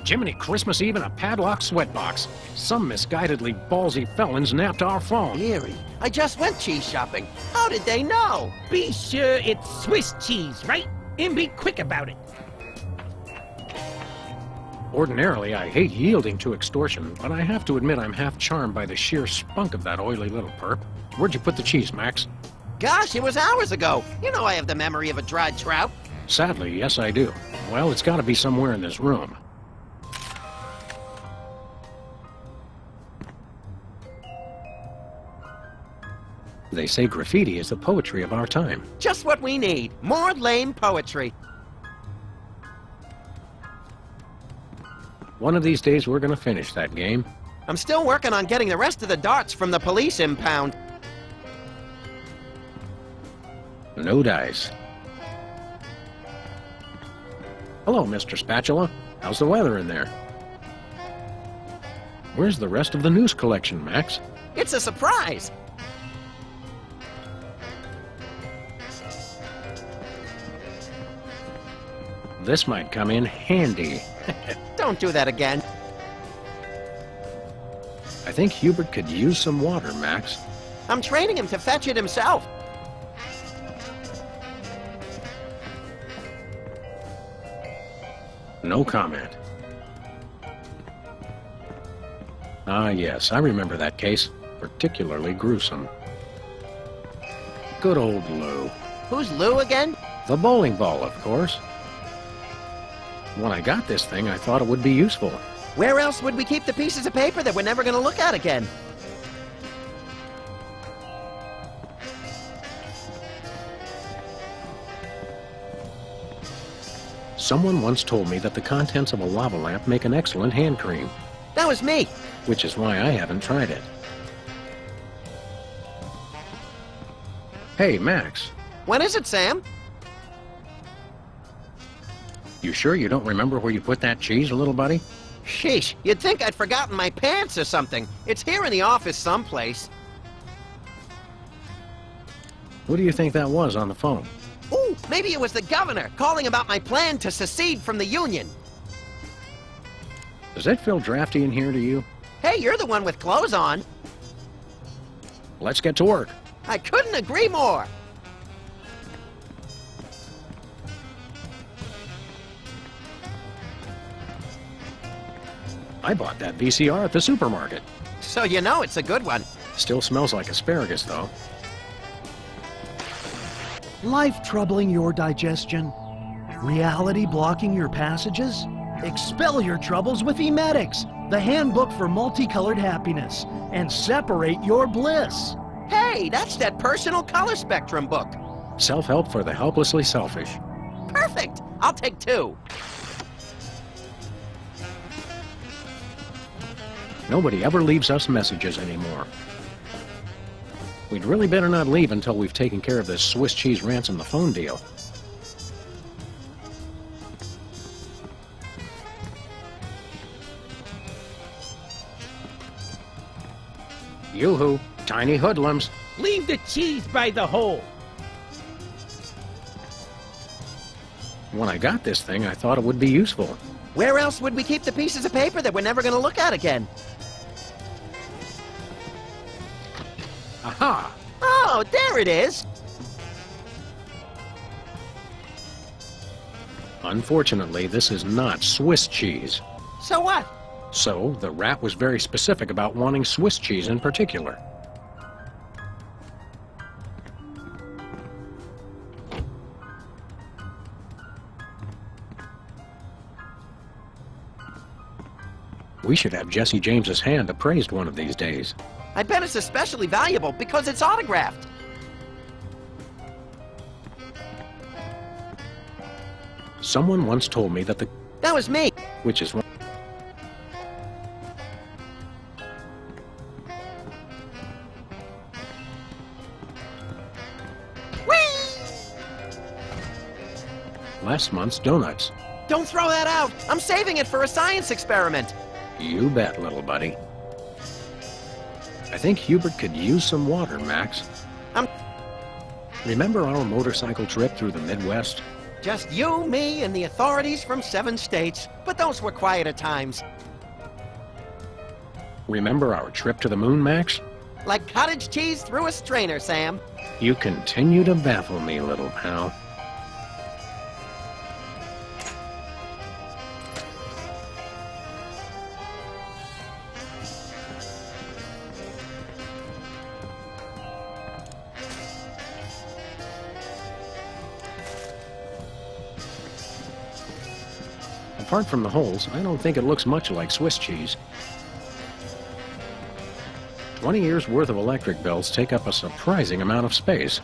Jiminy Christmas Eve in a padlocked sweatbox. Some misguidedly ballsy felons napped our phone. Eerie, I just went cheese shopping. How did they know? Be sure it's Swiss cheese, right? And be quick about it. Ordinarily, I hate yielding to extortion, but I have to admit I'm half charmed by the sheer spunk of that oily little perp. Where'd you put the cheese, Max? Gosh, it was hours ago. You know I have the memory of a dried trout. Sadly, yes I do. Well, it's gotta be somewhere in this room. They say graffiti is the poetry of our time. Just what we need. More lame poetry. One of these days, we're gonna finish that game. I'm still working on getting the rest of the darts from the police impound. No dice. Hello, Mr. Spatula. How's the weather in there? Where's the rest of the news collection, Max? It's a surprise. This might come in handy. Don't do that again. I think Hubert could use some water, Max. I'm training him to fetch it himself. No comment. Ah, yes, I remember that case. Particularly gruesome. Good old Lou. Who's Lou again? The bowling ball, of course. When I got this thing, I thought it would be useful. Where else would we keep the pieces of paper that we're never going to look at again? Someone once told me that the contents of a lava lamp make an excellent hand cream. That was me. Which is why I haven't tried it. Hey, Max. When is it, Sam? You sure you don't remember where you put that cheese, little buddy? Sheesh, you'd think I'd forgotten my pants or something. It's here in the office someplace. Who do you think that was on the phone? Ooh, maybe it was the governor calling about my plan to secede from the Union. Does that feel drafty in here to you? Hey, you're the one with clothes on. Let's get to work. I couldn't agree more. I bought that VCR at the supermarket. So you know it's a good one. Still smells like asparagus, though. Life troubling your digestion? Reality blocking your passages? Expel your troubles with Emetics, the handbook for multicolored happiness, and separate your bliss. Hey, that's that personal color spectrum book. Self-help for the helplessly selfish. Perfect. I'll take 2. Nobody ever leaves us messages anymore. We'd really better not leave until we've taken care of this Swiss cheese ransom the phone deal. Yoo-hoo, tiny hoodlums. Leave the cheese by the hole. When I got this thing, I thought it would be useful. Where else would we keep the pieces of paper that we're never going to look at again? Aha! Oh, there it is. Unfortunately, this is not Swiss cheese. So what? So, the rat was very specific about wanting Swiss cheese in particular. We should have Jesse James's hand appraised one of these days. I bet it's especially valuable because it's autographed. Someone once told me that the... That was me. Which is... Last month's donuts. Don't throw that out. I'm saving it for a science experiment. You bet, little buddy. I think Hubert could use some water, Max. Remember our motorcycle trip through the Midwest? Just you, me, and the authorities from 7 states. But those were quieter times. Remember our trip to the moon, Max? Like cottage cheese through a strainer, Sam. You continue to baffle me, little pal. Apart from the holes, I don't think it looks much like Swiss cheese. 20 years worth of electric belts take up a surprising amount of space.